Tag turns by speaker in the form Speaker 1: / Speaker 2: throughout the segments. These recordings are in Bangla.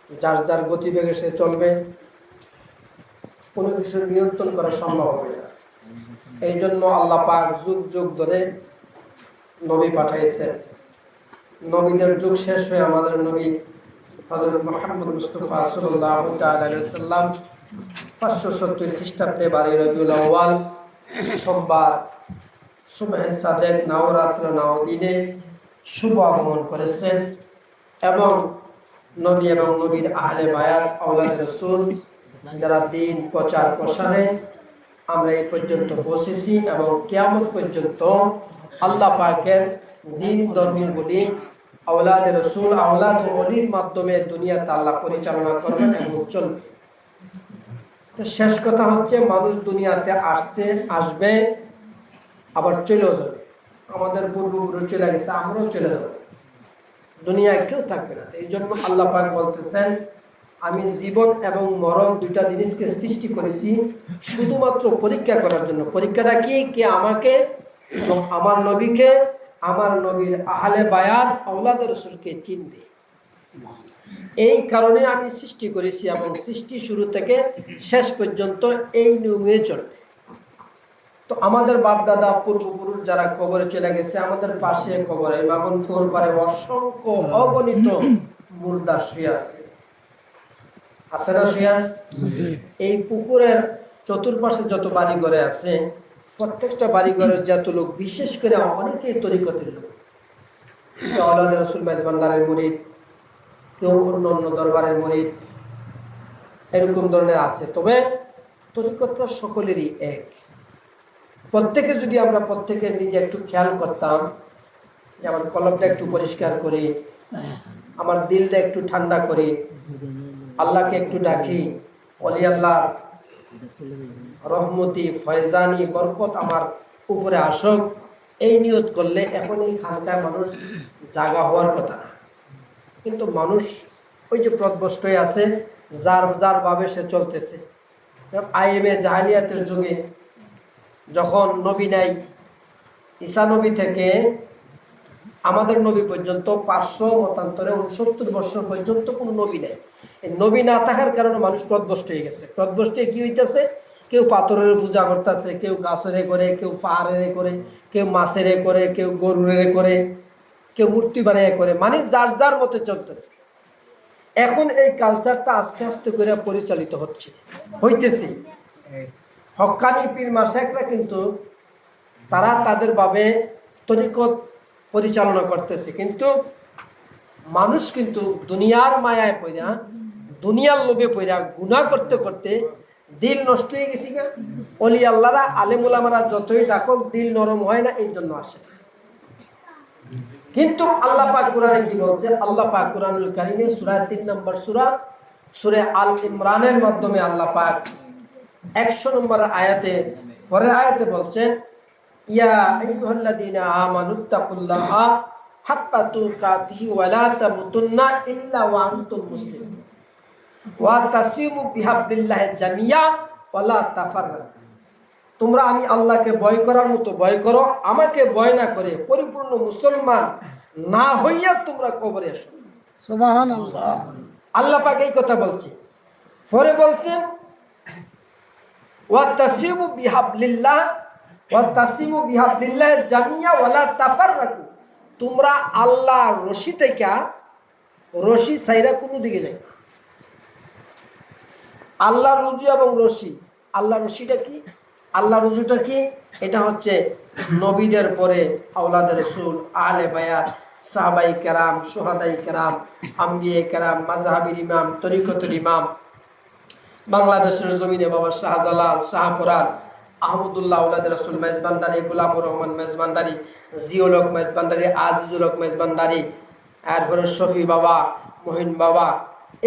Speaker 1: যার যার গতিবেগে সে চলবে, কোনো কিছু নিয়ন্ত্রণ করা সম্ভব হবে না। এই জন্য আল্লাহ পাক যুগ যুগ ধরে নবী পাঠাইছেন। নবীদের যুগ শেষ হয়ে আমাদের নবী হযরত মুহাম্মদ মুস্তাফা সাল্লাল্লাহু তাআলা আলাইহি ওয়াসাল্লাম 570 খ্রিস্টাব্দে 12 রবিউল আউয়াল সোমবার সুবহে সাদেক নবরাত্র নবদিনে শুভ আগমন করেছেন এবং নবী এবং নবীর আহলে বায়াত আওলাদ রাসূল যারা দিন প্রচার প্রসারে আমরা এই পর্যন্ত পৌঁছেছি এবং কিয়ামত পর্যন্ত আল্লাহ পাকের দিন ধর্মগুলি আওলাদ রাসূল আওলাদ ওলির মাধ্যমে দুনিয়াতে আল্লাহ পরিচালনা করবেন এবং চলবে। তো শেষ কথা হচ্ছে, মানুষ দুনিয়াতে আসবে আবার চলেও যাবে। আমাদের পূর্বপুরুষ চলে গেছে, আমরাও চলে যাব, দুনিয়ায় কেউ থাকবে না। এই জন্য আল্লাহ পাক বলতেছেন, আমি জীবন এবং মরণ দুইটা জিনিসকে সৃষ্টি করেছি শুধুমাত্র পরীক্ষা করার জন্য। পরীক্ষাটা কি? কে আমাকে এবং আমার নবীকে, আমার নবীর আহলে বায়াত আওলাদ রাসূলকে চিনবে। এই কারণে আমি সৃষ্টি করেছি এবং সৃষ্টি শুরু থেকে শেষ পর্যন্ত এই নিয়মে চলবে। তো আমাদের বাপ দাদা পূর্বপুরুষ যারা কবরে চলে গেছে, আমাদের পাশে কবরে মাগনপুর পারে অসংখ্য অগণিত মুর্দা শুয়ে আছে না শুয়া? এই পুকুরের চতুর্পাশে যত বাড়ি ঘরে আছে, প্রত্যেকটা বাড়ি ঘরের যত লোক, বিশেষ করে অনেকেই তরিকতের লোক, কেউ আওলাদ রাসূল মেজবান্ডারের মুরিদ, কেউ অন্য অন্য দরবারের মুরিদ, এরকম ধরনের আছে। তবে তরিকতটা সকলেরই এক। প্রত্যেকে যদি আমরা প্রত্যেকের নিজে একটু খেয়াল করতাম যে আমার কলবটা একটু পরিষ্কার করি, আমার দিলটা একটু ঠান্ডা করি, আল্লাহকে একটু ডাকি, ওলি আল্লাহ রহমতি ফয়জানি বরকত আমার উপরে আসুক, এই নিয়ত করলে এখন এই খানকায় মানুষ জাগা হওয়ার কথা না। কিন্তু মানুষ ওই যে প্রদবষ্ট হয়ে আছে, যার যার ভাবে সে চলতেছে। আইএমএ জাহালিয়াতের যুগে যখন নবী নাই, ঈসা নবী থেকে আমাদের নবী পর্যন্ত 500 মতান্তরে 69 বছর পর্যন্ত কোনো নবী নাই। এই নবী না থাকার কারণে মানুষ প্রদবষ্ট হয়ে গেছে। প্রদবষ্ট কি হইতেছে? কেউ পাথরের পূজা করতেছে, কেউ গাছের করে, কেউ পাহাড়ের করে, কেউ মাছের করে, কেউ গরুরের করে, কেউ মূর্তি বানিয়ে করে, মানে যার যার মতে চলতেছে। এখন এই কালচারটা আস্তে আস্তে করে পরিচালিত হইতেছে। হক্কানি পীর মাশায়েখরা কিন্তু তারা তাদের ভাবে তরিকত পরিচালনা করতেছে, কিন্তু মানুষ কিন্তু দুনিয়ার মায়ায় পড়া, দুনিয়ার লোভে পড়া, গুনাহ করতে করতে দিল নষ্ট হয়ে গেছে। ওলি আল্লাহরা আলেম উলামারা যতই ডাকুক, দিল নরম হয় না, এই জন্য আসে। কিন্তু আল্লাহ পাক কোরআনে কি বলছে? আল্লাহ পাক কোরআনুল কারীমে সূরা 3 নম্বর সূরা আল ইমরানের মাধ্যমে আল্লাহ পাক 100 নম্বর আয়াতে, পরের আয়াতে বলছেন, ইয়া আইয়ুহাল্লাযীনা আমানুত্তাকুল্লাহা হাক্কা তুকাতিহি ওয়া লা তামুতুন্না ইল্লা ওয়া আনতুম মুসলিমুন ওয়া তাসিমু বিহাবলিল্লাহি জামিয়া ওয়া লা তাফাররাকু। তোমরা আমি আল্লাহকে ভয় করার মতো ভয় করো, আমাকে ভয় না করে পরিপূর্ণ মুসলমান না হইয়া তোমরা কবরে এসো। সুবহানাল্লাহ। আল্লাহ পাক এই কথা বলছে। পরে বলছেন, ওয়া তাসিমু বিহাবলিল্লাহ জামিয়া ওয়া লা তাফাররাকু। তোমরা আল্লাহর রশি থেকে রশি ছাইরা কোনো দিকে যাই না। আল্লাহর রুজু এবং রশি, আল্লাহর রশিটা কি? আল্লাহর রুজুটা কি? এটা হচ্ছে নবীদের পরে আওলাদ রাসূল, আহলে বায়াত, সাহাবায়ে কেরাম, শুহাদায়ে কেরাম, আম্বিয়ায়ে কেরাম, মাযহাবের ইমাম, তরিকতের ইমাম, বাংলাদেশের জমিনে বাবা শাহজালাল, শাহপুরান, আহমদুল্লাহ আওলাদ রাসূল মেজবান্ডারি, গোলামুর রহমান মেজবান্ডারি, জিয়াউল হক মেজবান্ডারি, আজিজুল হক মেজবান্ডারি, এরপরে শফি বাবা, মহিন বাবা,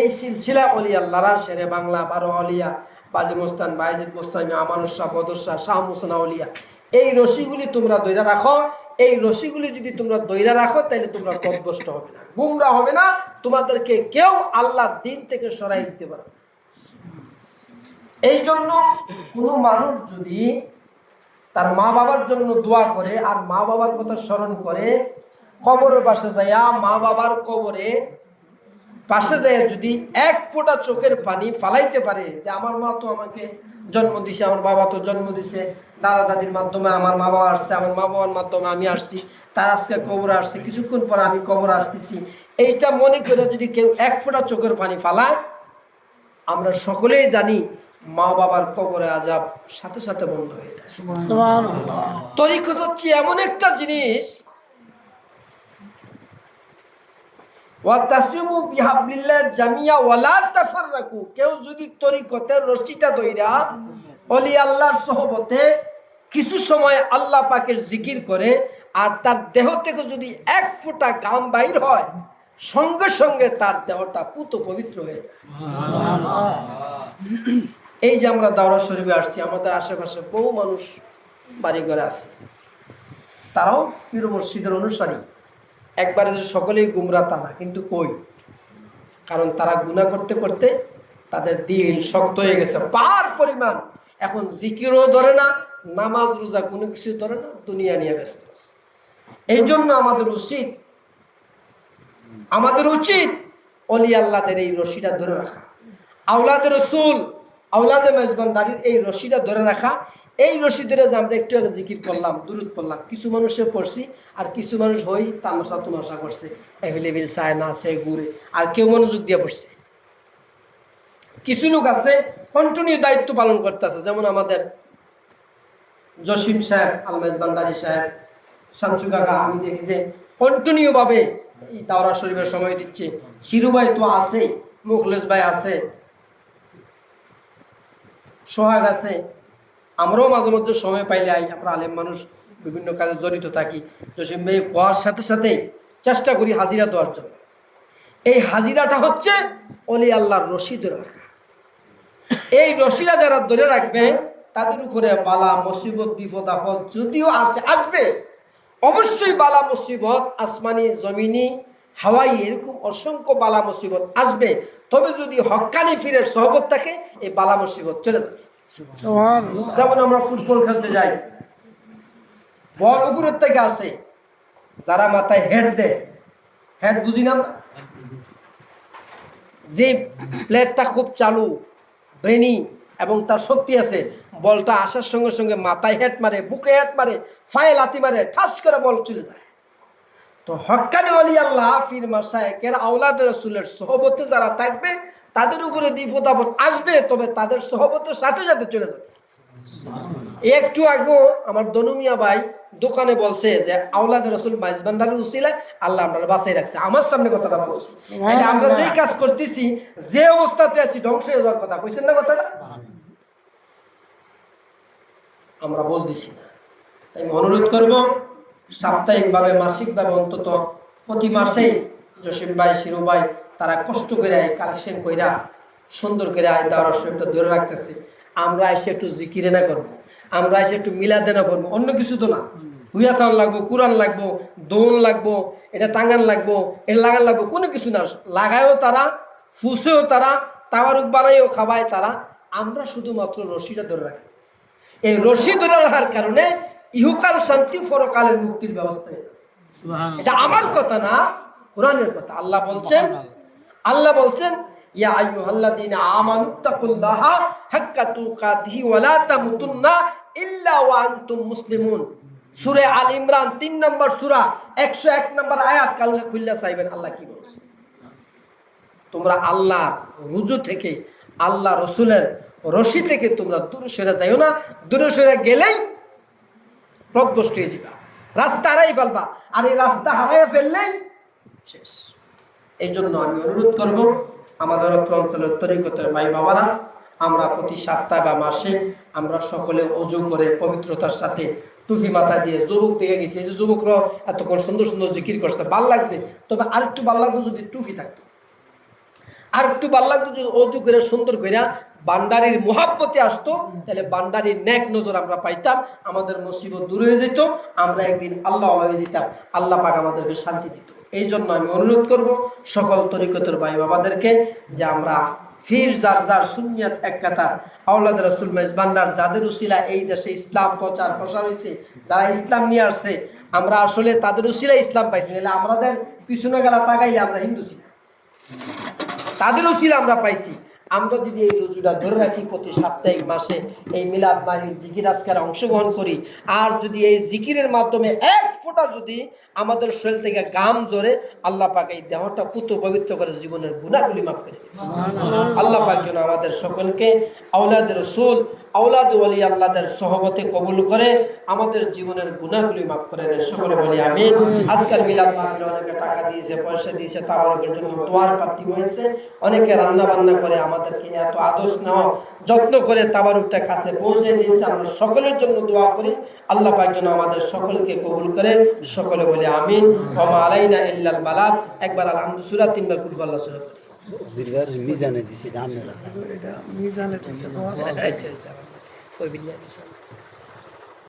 Speaker 1: এই সিলসিলা ওলি আল্লাহরা শেরে বাংলা 12 আউলিয়া, বাজি মোস্তান, বাইজিদ মোস্তানি, আমানুর শাহ, বদর শাহ, শাহ মুহসিন আউলিয়া, এই রশিগুলি তোমরা দইরা রাখো। এই রশিগুলি যদি তোমরা দইরা রাখো, তাহলে তোমরা পথভ্রষ্ট হবে না, গুমরা হবে না, তোমাদেরকে কেউ আল্লাহর দ্বীন থেকে সরাই দিতে পারবে না। এই জন্য কোনো মানুষ যদি তার মা বাবার জন্য দোয়া করে আর মা বাবার কথা স্মরণ করে, কবরের পাশে যাইয়া মা বাবার কবরে পাশে যায় যদি এক ফোঁটা চোখের পানি ফালাইতে পারে যে আমার মা তো আমাকে জন্ম দিছে, আমার বাবা তো জন্ম দিছে, দাদা দাদির মাধ্যমে আমার মা বাবা আসছে, আমার মা বাবার মাধ্যমে আমি আসছি, তার আজকে কবর আসছে, কিছুক্ষণ পর আমি কবর আসতেছি, এইটা মনে করে যদি কেউ এক ফোঁটা চোখের পানি ফালায়, আমরা সকলেই জানি মা বাবার কবরে আযাব সাথে সাথে বন্ধ হয়ে যায়। তরিকত হচ্ছে এমন একটা জিনিস, ওয়াতাসিমু বিহাবলিল্লাহ জামিয়া ওয়ালা তাফাররাকু, কেউ যদি তরিকতের রশিটা ধইরা ওলি আল্লাহর সোহবতে কিছু সময় আল্লাহ পাকের জিকির করে আর তার দেহ থেকে যদি এক ফোঁটা ঘাম বাইর হয়, সঙ্গে সঙ্গে তার দেহটা পুত পবিত্র হয়ে যায়। এই যে আমরা দাওরা শরীফে আসছি, আমাদের আশেপাশে বহু মানুষ বাড়িঘরে আছে, তারাও পীর মুর্শিদের অনুসারী। একবারে যে সকলেই গুমরা তা না, কিন্তু কই, কারণ তারা গুনাহ করতে করতে তাদের দিল শক্ত হয়ে গেছে পার পরিমাণ। এখন জিকিরও ধরে না, নামাজ রোজা কোনো কিছু ধরে না, দুনিয়া নিয়ে ব্যস্ত আছে। এই জন্য আমাদের উচিত অলি আল্লাহদের এই রশিটা ধরে রাখা, আওলাদের রসুল, আওলাদে মেজবানদারির এই রশিটা ধরে রাখা। এই রশি ধরে যে আমরা একটু আগে জিকির করলাম, দুরূদ পড়লাম, কিছু মানুষে পড়ছি আর কিছু মানুষ হই তামাশা করছে, অ্যাভেলেবেল চায় না আছে ঘুরে, আর কেউ মনোযোগ দিয়ে পড়ছে। কিছু লোক আছে কন্টিনিউ দায়িত্ব পালন করতেছে, যেমন আমাদের জসিম সাহেব, আল মেজবানদারি সাহেব, শামসু কাকা, আমি দেখি যে কন্টিনিউ ভাবে এই দাওরা শরীফের সময় দিচ্ছে। শিরু ভাই তো আছে, মুখলেস ভাই আছে, সোহাগ আছে, আমরাও মাঝে মধ্যে সময় পাইলে আই, আমরা আলেম মানুষ বিভিন্ন কাজে জড়িত থাকি। জসিম ভাই কোয়ার সাথে সাথে চেষ্টা করি হাজিরা দেওয়ার জন্য। এই হাজিরাটা হচ্ছে অলি আল্লাহর রশি ধরে রাখা। এই রশিরা যারা ধরে রাখবে তাদের উপরে বালা মুসিবত বিপদ আপদ যদিও আসবে, অবশ্যই বালা মুসিবত আসমানি জমিনি হাওয়াই এরকম অসংখ্য বালা মুসিবত আসবে, তবে যদি হক্কানি ফিরের সহবত থাকে এই বালা মুসিবত চলে যাবে। যেমন আমরা ফুটবল খেলতে যাই, বল উপরের থেকে আসে, যারা মাথায় হেড দেয়, হেড বুঝি না, যে প্লেটটা খুব চালু ব্রেনি এবং তার শক্তি আছে, বলটা আসার সঙ্গে সঙ্গে মাথায় হেড মারে, বুকে হেড মারে, ফায়ে লাথি মারে, ঠাস করে বল চলে যায়। তো হক্কানি ওলি আল্লাহ ফির মাশায়েখের আওলাদ রাসূলের সোহবতে যারা থাকবে তাদের উপরে বিপদ আপদ আসবে, তবে তাদের সোহবতের সাথে সাথে চলে যাবে। একটু আগেও আমার দনুমিয়া ভাই দোকানে বলছে যে আওলাদ রাসূল মেজবানদারির উসিলায় আল্লাহ আমরা বাঁচাই রাখছে, আমার সামনে কথাটা বলছে। আমরা যেই কাজ করতেছি, যে অবস্থাতে আছি, ধ্বংস হয়ে যাওয়ার কথা কইছেন না কথাটা, আমরা বুঝতেছি না। তাই আমি অনুরোধ করব সাপ্তাহিকভাবে মাসিকভাবে অন্তত প্রতি মাসেই জসিম ভাই, শিরু ভাই তারা কষ্ট করে কালেকশন কইরা সুন্দর করে দাওরা শরীফটা ধরে রাখতেছে। আমরা এসে একটু জিকিরে না করবো, আমরা এসে একটু মিলাদে না করবো, অন্য কিছু তো না। হুইয়াথান লাগবো, কোরআন লাগবো, দোন লাগবো, এটা টাঙ্গান লাগবো, এটা লাগান লাগবো, কোনো কিছু না। লাগায়ও তারা, ফুসেও তারা, তাওয়ারুক বানাইও খাওয়ায় তারা। আমরা শুধুমাত্র রশিটা ধরে রাখি। এই রশি ধরে রাখার কারণে ইহুকাল শান্তি, পরকালের মুক্তির ব্যবস্থা। এটা আমার কথা না, কোরআনের কথা। আল্লাহ বলছেন ইয়া আইয়ুহাল্লাযীনা আমানুত্তাকুল্লাহা হাক্কা তুকাতিহি ওয়া লা তামুতুন্না ইল্লা ওয়া আনতুম মুসলিমুন। সূরা আল ইমরান 3 নম্বর সূরা 101 নম্বর আয়াত, কালকে খুললা চাইবেন আল্লাহ কি বলছে। তোমরা আল্লাহর রুজু থেকে, আল্লাহ রাসূলের রশি থেকে তোমরা দূরে সরে যাইও না। দূরে সরে গেলেই পথভ্রষ্ট হয়ে যাবা, রাস্তা হারাই ফেলবা, আর এই রাস্তা হারাইয়া ফেললেই শেষ। এই জন্য আমি অনুরোধ করব আমাদের অঞ্চলের তরিকতের ভাই বাবারা, আমরা প্রতি সপ্তাহে বা মাসে আমরা সকলে ওযু করে পবিত্রতার সাথে টুপি মাথা দিয়ে, যুবক দিয়ে গেছি, এই যে যুবকরা এতক্ষণ সুন্দর সুন্দর জিকির করছে, ভাল লাগছে, তবে আরেকটু ভাল লাগতো যদি টুপি থাকতো, আর একটু ভাল লাগতো যদি ওযু করে সুন্দর করে বান্দারির মুহাব্বতে আসতো, তাহলে বান্দারির নেক নজর আমরা পাইতাম, আমাদের মুসিবত দূর হয়ে যেত, আমরা একদিন আল্লাহ হয়ে যেতাম, আল্লাহ পাক আমাদেরকে শান্তি দিত। এই জন্য আমি অনুরোধ করব সকল তরিকতের ভাই বাবাদেরকে যে আমরা ফির যার সুন্নিয়ত এক কাতার, আওলাদ রাসূল মেজবানদার, যাদের উসিলা এই দেশে ইসলাম প্রচার হয়েছে, যারা ইসলাম নিয়ে আসছে, আমরা আসলে তাদের উসিলা ইসলাম পাইছি, নাহলে আমাদের পিছনে গেলা তাকাইলে আমরা হিন্দু ছিলাম। তাদেরও ছিল আমরা পাইছি। আমরা যদি এই রুজুটা ধরে রাখি, প্রতি সাপ্তাহিক মাসে এই মিলাদ মাহফিল জিকির আজকারে অংশগ্রহণ করি, আর যদি এই জিকিরের মাধ্যমে এক ফোঁটা যদি আমাদের শরীর থেকে গাম জোরে, আল্লাহ পাক এই দেহটা পুত্র পবিত্র করে জীবনের গুনাহগুলি মাফ করে দিবেন। আল্লাহ পাক যেন আমাদের সকলকে আওলাদ রাসূল, আওলাদ ওয়ালি আল্লাহদের সহবতে কবুল করে আমাদের জীবনের গুনাহগুলি মাফ করে দেন। সকলে বলি আমিন। আজকাল মিলাদ মাহফিলে অনেকে টাকা দিয়েছে, পয়সা দিয়েছে, তাবারুকের জন্য দোয়ার প্রার্থী হয়েছে, অনেকে রান্না বান্না করে আমাদেরকে এত আদর্শ নেওয়া যত্ন করে তাবারুকটা কাছে পৌঁছে দিয়েছে। আমরা সকলের জন্য দোয়া করি, আল্লাহ পাক যেন আমাদের সকলকে কবুল করে। সকলে বলি আমিন। ওয়া মা আলাইনা ইল্লাল বালাগ। একবার আলহামদুলিল্লাহ সূরা, তিনবার কুল আল্লাহ সূরা করি।
Speaker 2: বীরবার মিজানে দিছি, দাম না রাখা।
Speaker 1: এটা মিজানে দিছে। আচ্ছা আচ্ছা, ওই বিল্লাহ।